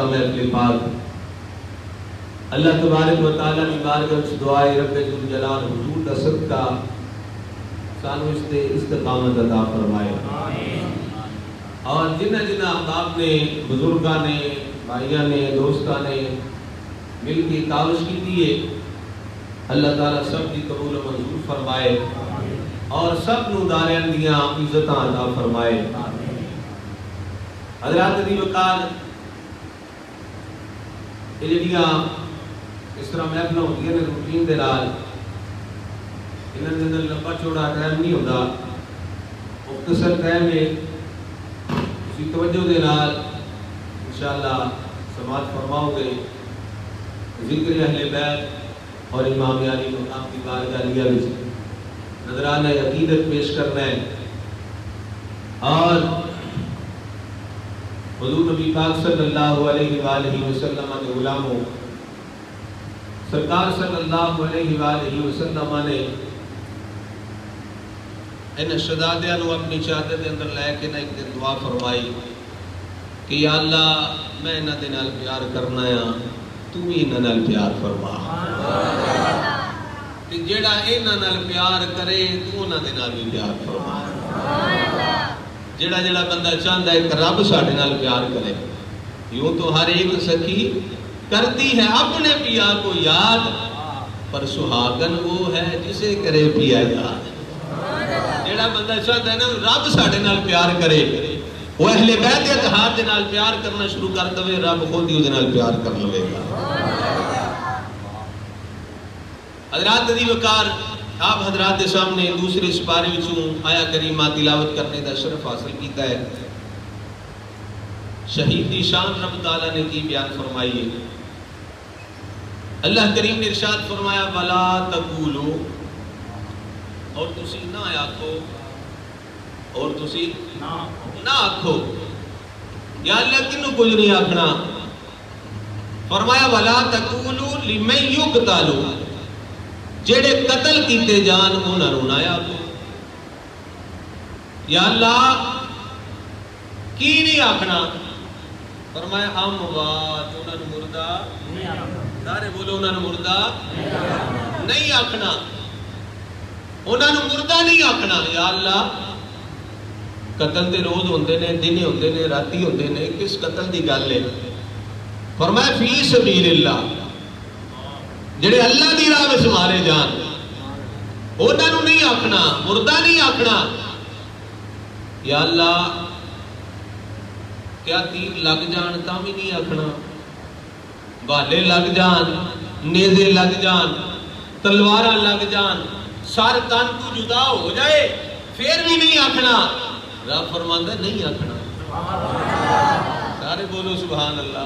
روزہ محفل پاک اللہ تبارک و تعالیٰ کی بارگاہ وچ دعائے رب ذوالجلال حضور دا صدقہ سانو اس تے استقامت عطا فرمائے اور جنہ جنہ احباب نے بزرگاں نے بھائیاں نے دوستاں نے مل کے کاوش کی دیئے اللہ تعالیٰ سب کی قبول و منظور فرمائے اور سب نو دارین دیاں عزتاں عطا فرمائے۔ حضرات دی وقار یہ جڑیاں اس طرح محفل ہوتی ہیں روٹین دے نال انہاں دے اندر لمبا چوڑا ٹائم نہیں ہوندا، مختصر ٹائم ہے، اسی توجہ دے نال انشاءاللہ سماعت فرماؤ گے ذکر اہل بیت اور امام علی مقام کی بارگاہ عالیہ وچ نذرانہ عقیدت پیش کرنا ہے اور حضور نبی پاک صلی اللہ علیہ وآلہ وسلم کے غلاموں سرکار صلی اللہ علیہ وآلہ وسلم نے ان شہزادیاں نو اپنی چادر دے اندر لے کے ایک دن دعا فرمائی کہ یا اللہ میں انہاں دے نال پیار کرنا ہے تو بھی انہاں نال پیار فرما تے جیڑا انہاں نال پیار کرے تو انہاں دے نال بھی پیار فرما۔ جیڑا جیڑا بندہ چاہتا ہے کہ رب ساڈے نال پیار کرے، یوں تو ہر ایک سخی کرتی ہے اپنے پیا کو یاد، پر سہاگن وہ ہے جسے کرے پیا یاد۔ جیڑا بندہ چاہتا ہے نا رب ساڈے نال پیار کرے، وہ اہل بیت اتحاد دے نال پیار کرنا شروع کر دے، رب خود ہی دے نال پیار کر لے گا۔ حضرات دی وقار آپ حضرات کے سامنے دوسرے سپارے وچوں آیا کریمہ تلاوت کرنے دا شرف حاصل کیتا ہے۔ شہید دی شان رب تعالیٰ نے کی بیان فرمائی ہے۔ اللہ کریم نے ارشاد فرمایا وَلَا تَقُولُوا، اور تسی نہ آکھو، اور تسی نہ آکھو، یا اللہ کنو کچھ نہیں آکھنا، فرمایا وَلَا تَقُولُوا لِمَن يُقْتَلُ، جیڑے قتل کیتے جان انہاں نو نہ آکھو۔ یا اللہ کی نہیں آکھنا، فرمایا اموات، انہاں نو مردہ نہیں آکھنا، سارے بولو انہاں نو مردہ نہیں آکھنا، انہاں نو مردہ نہیں آکھنا۔ یا اللہ قتل دے روز ہوندے نے، دن ہوندے نے، راتی ہوندے نے، کس قتل دی گل ہے؟ فرمایا فی سبیل اللہ، جڑے اللہ دی راہ وچ مارے جان انہاں نو نہیں آکھنا، مردہ نہیں آکھنا۔ یا اللہ کیا تیر لگ جان تا بھی نہیں آکھنا، بالے لگ جان، نیزے لگ جان، تلواراں لگ جان، سر تن تو جدا ہو جائے پھر بھی نہیں آکھنا۔ رب فرماندا نہیں آکھنا، سارے بولو سبحان اللہ۔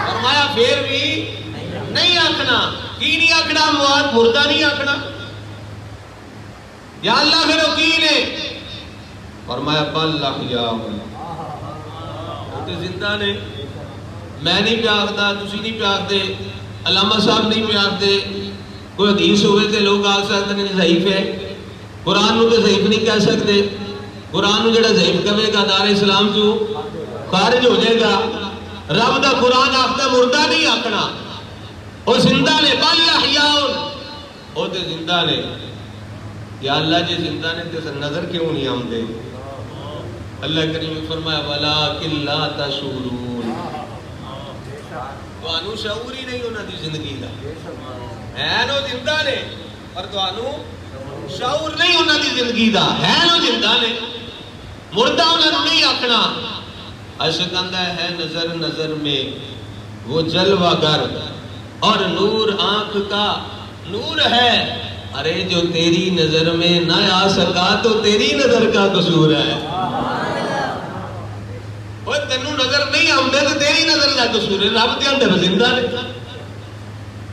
فرمایا پھر بھی نہیں آکھنا، کی نہیں آکھنا؟ مواد مردہ نہیں آکھنا۔ یا اللہ پھر وہ کی نے؟ فرمایا بل احیاء، وہ تے زندہ نے، میں نہیں پیاکھدا، تسی نہیں پیاکھدے، علامہ صاحب نہیں پیاکھدے، کوئی حدیث ہوئے تے لوگ آکھ سکتے ہیں ضعیف ہے، قرآن نو تے ضعیف نہیں کہہ سکتے، قرآن نو جڑا ضعیف کہے گا دار اسلام تو خارج ہو جائے گا۔ رب دا قرآن آکھدا مردہ نہیں آکھنا، وہ زندہ نے، بل احیاء، وہ تے زندہ نے۔ یا اللہ جی زندہ نے تے نظر کیوں نہیں آمدے؟ اللہ کریم نے فرمایا وَلَٰكِن لَا تَشْعُرُونَ، تو شعور ہی نہیں انہاں دی زندگی دا، ہے نو زندہ نے پر تو شعور نہیں انہاں دی زندگی دا، ہے نو زندہ نے، مردہ انہاں نو نہیں آکھنا۔ اشکندہ ہے نظر نظر میں وہ جلوہ گر، اور نور آنکھ کا نور ہے، ارے جو تیری نظر میں نہ آ سکا تو تیری نظر کا قصور ہے۔ وہ تینوں نظر نہیں آمدے تو تیری نظر کا قصور ہے، رب تے اندر زندہ نے،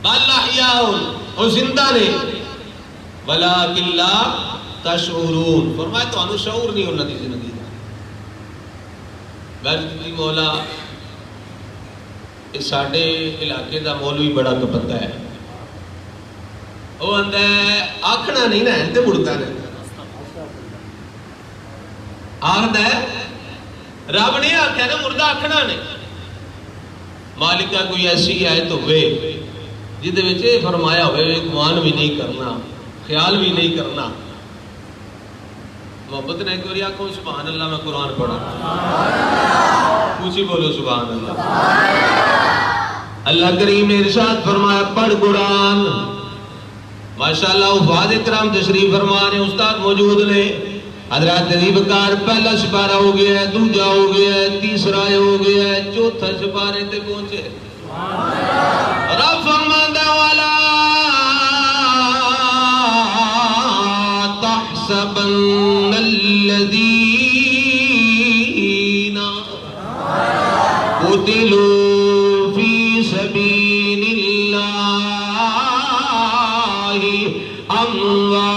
بل احیاء، وہ زندہ نے، ولکن لا تشعرون، فرمایا تو انو شعور نہیں انہاں دی زندگی دا۔ ویسے مولا اس ساڑھے علاقے دا مولوی بڑا کپتا ہے، وہ اندھا ہے آکھنا نہیں نا انتے مڑتا نہیں، آکھنا ہے رب نہیں آکھنا نا مردہ آکھنا نہیں، مالکہ کوئی ایسی آیت ہوئے جہدے وچ یہ فرمایا ہوئے گمان بھی نہیں کرنا، خیال بھی نہیں کرنا. محبت نے ایک بار آخو سبحان اللہ. میں قرآن پڑھا اسی بولو سبحان اللہ. اللہ کریم نے ارشاد فرمایا پڑھ قرآن. ماشاءاللہ حفاظ کرام تشریف فرما رہے، استاد موجود نے. حضرات وقار پہلا سپارہ ہو گیا ہے، دوجا ہو گیا ہے، تیسرا ہو گیا ہے، چوتھا سپارے تے پہنچے. رب فرماندا والا تحسبن الذین قتلوا فی سبیل اللہ امواتا.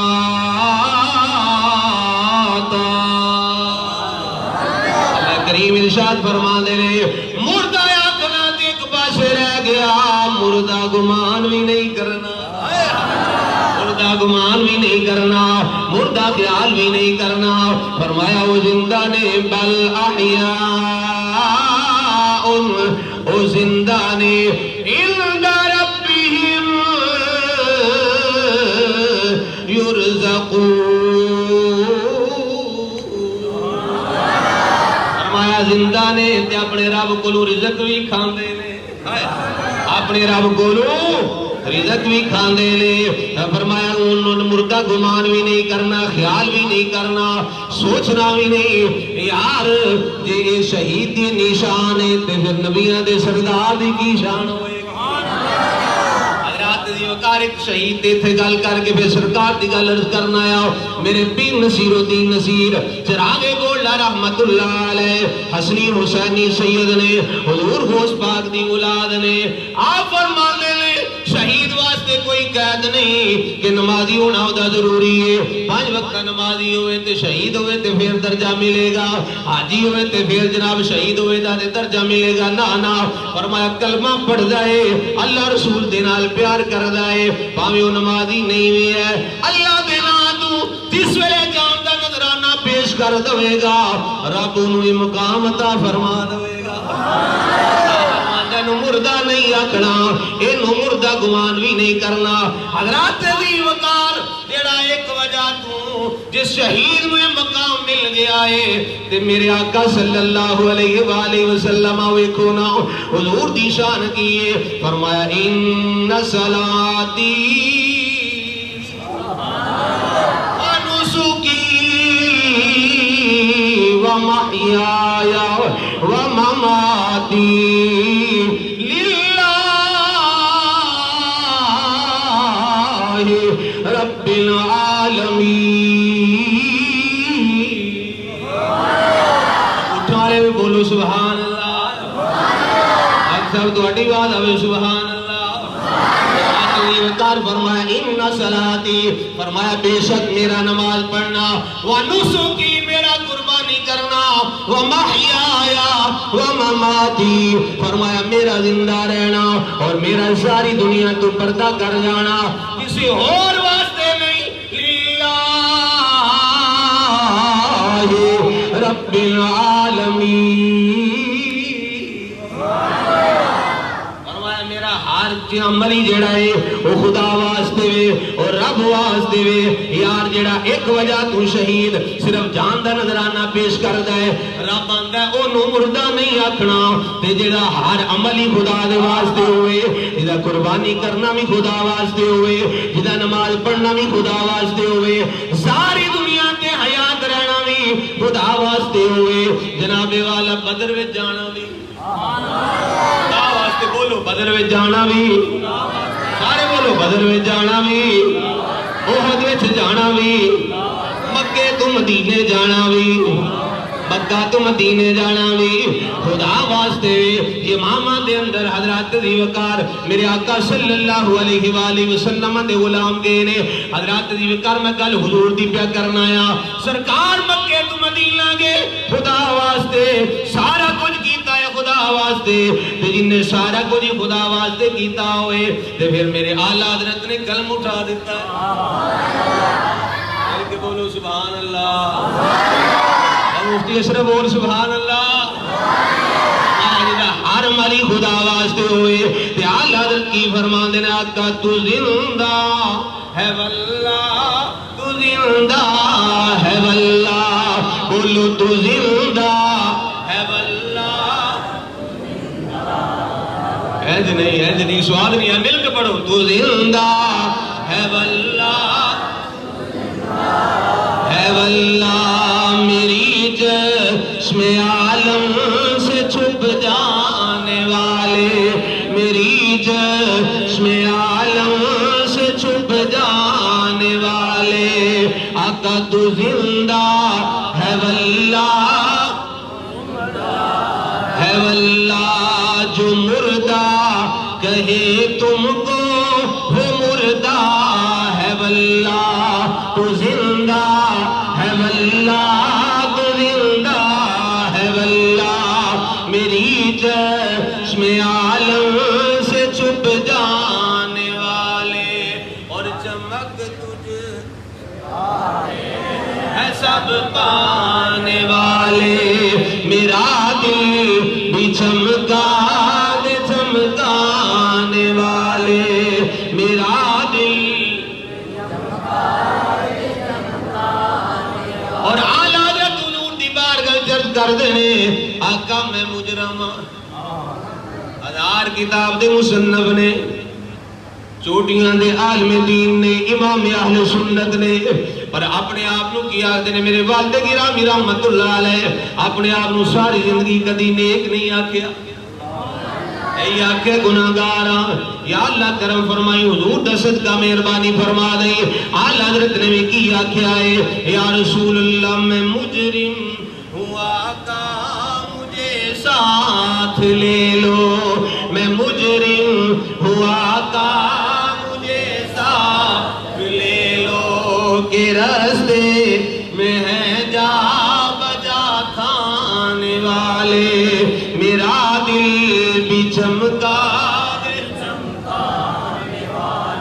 اللہ کریم ارشاد فرما دے رہے مردہ آکھنا تے ایک پاسے رہ گیا، مردہ گمان بھی نہیں کرنا، مردہ گمان بھی نہیں کرنا، مردہ خیال بھی نہیں کرنا. فرمایا وہ زندہ نے بل احیاء، وہ زندہ نے عند ربہم یرزقون. فرمایا زندہ نے تے اپنے رب کولو رزق بھی کھاندے نے، اپنے رب کولو رزق بھی کھاندے نے. فرمایا انہوں مردہ گمان بھی نہیں کرنا، خیال بھی نہیں کرنا، سوچنا بھی نہیں. یار جے شہید دی نشان ہے تے پھر نبیاں دے سردار دی کی شان ہوئے. حضرات دی وقار ایک شہید تے تھے گل کر کے پھر سرکار دی گل عرض کرنا آیا. میرے پیر نصیر الدین نصیر چراغ گولڈا رحمت اللہ علیہ حسنی حسینی سید نے حضور غوث پاک دی اولاد نے. آپ فرماتے نے شہید واسطے کوئی قید نہیں کہ نمازی ہونا ہوتا ضروری ہے، 5 وقت نمازی ہوئے تے شہید ہوئے تے پھر درجہ ملے گا، حاجی ہوئے تے پھر جناب شہید ہوئے تے درجہ ملے گا. نا فرمایا کلمہ پڑھ جائے، اللہ رسول دے نال پیار کر جائے، پاویں وہ نمازی نہیں ہوئی ہے، اللہ دے نال تو جس ویلے جان دا نظرانہ پیش کر دوے گا، رب انہوں مقام عطا فرما دوے گا. مردہ نہیں آکھنا، اینو مردہ گمان بھی نہیں کرنا. حضرات دی وقار جیڑا ایک وجہ تو جس شہید میں مقام مل گیا ہے تے میرے آقا صلی اللہ علیہ وآلہ وسلم ویکھو نا حضور دی شان کیے. فرمایا ان صلاتی ونسکی ومحیایا ومماتی رب العالمین. اٹھارے میں بولو سبحان اللہ. اکثر تو اٹھی بات ہے سبحان اللہ. فرمایا ان صلاتی، فرمایا بے شک میرا نماز پڑھنا، ونسکی میرا قربانی کرنا، ومحیایا ومماتی، فرمایا میرا زندہ رہنا اور میرا ساری دنیا تو پردہ کر جانا کسی اور واسطے نہیں، للہ رب العالمین. ہر عملی جڑا ہے وہ خدا واسطے وے اور رب واسطے وے. یار جڑا ایک وجہ تو شہید صرف جان دا نظرانہ پیش کردا ہے، رب آندا ہے اونوں مردہ نہیں آکھنا. تے جڑا ہر عملی خدا دے واسطے ہوئے، جدا قربانی کرنا بھی خدا واسطے ہوئے، جدا نماز پڑھنا بھی خدا واسطے ہوئے، ساری دنیا تے حیات رہنا بھی خدا واسطے ہوئے. جناب والا بدر وچ جانا بھی بولو، بدر وچ جانا بھی، سارے بولو بدر وچ جانا بھی، احد وچ جانا بھی، مکے تو مدینے جانا بھی، مکہ تو مدینے جانا بھی خدا واسطے. امامہ دے اندر حضرات دی وقار میرے آقا صلی اللہ علیہ وآلہ وسلم دے غلام گئے نے. حضرات دی وقار میں کل حضور دی پیا کرنا آیا، سرکار مکے تو مدینہ گئے خدا واسطے، سارا کچھ کیتا ہے خدا واسطے. جن نے سارا کچھ خدا واسطے کیتا ہوئے تے پھر میرے اعلیٰ حضرت نے قلم اٹھا دیتا ہے. بولو سبحان اللہ. مفتی اشرف بول سبحان اللہ. ہر عملی خدا واسطے آقا تو زندہ ہے واللہ تو زندہ ہے واللہ بولو تو زندہ ہے واللہ ہے نہیں سواد نہیں ہے مل کے پڑھو تو زندہ ہے واللہ ہے واللہ میری جسم عالم سے چھپ جانے والے میری جسم عالم سے چھپ جانے والے آقا تو زندہ ہے واللہ ہے واللہ جو مردہ کہے تم کو وہ مردہ ہے واللہ تو زندہ ہے واللہ تو زندہ ہے واللہ میری جسم عالم سے چھپ جانے والے اور چمک تجھ ہے سب پانے والے میرا دل بھی چمکا دے چمکانے والے میرا دل اور اعلیٰ حضرت حضور دی بارگاہ جرد کر دینے آقا میں مجرم ہزار کتاب دے مصنف نے چوٹیاں دے عالم دین نے امام اہل سنت نے پر اپنے آپ نو کیا دینے میرے والد گرامی رحمت اللہ علیہ اپنے آپ نو ساری زندگی کدی نیک نہیں آکھیا اے آکھے گناہگاراں یا اللہ کرم فرمائی حضور دست کا مہربانی فرما دیں آل حضرت نے بھی کی آکھیا ہے یا رسول اللہ میں مجرم ہوا کا مجھے ساتھ لے لو میں مجرم ہوا کا مجھے ساتھ لے لو کہ رستے میں ہے جا بجا کھانے والے میرا دل بھی چمکا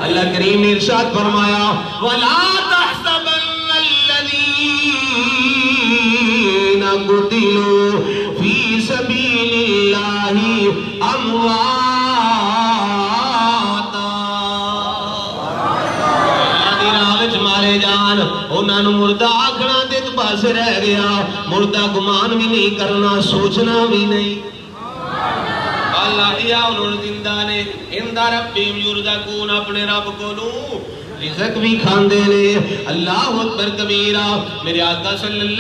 اللہ کریم نے ارشاد فرمایا وَلَا تَحْسَبَنَّ الَّذِينَ قُتِلُوا فِي سَبِيلِ اللَّهِ أَمْوَاتًا آدھی راوچ مارے جان انہاں نو مردہ آکھنا تے تو پاس رہ گیا مردہ گمان بھی نہیں کرنا سوچنا بھی نہیں اللہ یا انہوں نے زندہ نے اندہ ربیم یرزقون اپنے رب کو لوں رزق بھی کھاندے نے اللہ اکبر کبیرہ میرے آقا صلی اللہ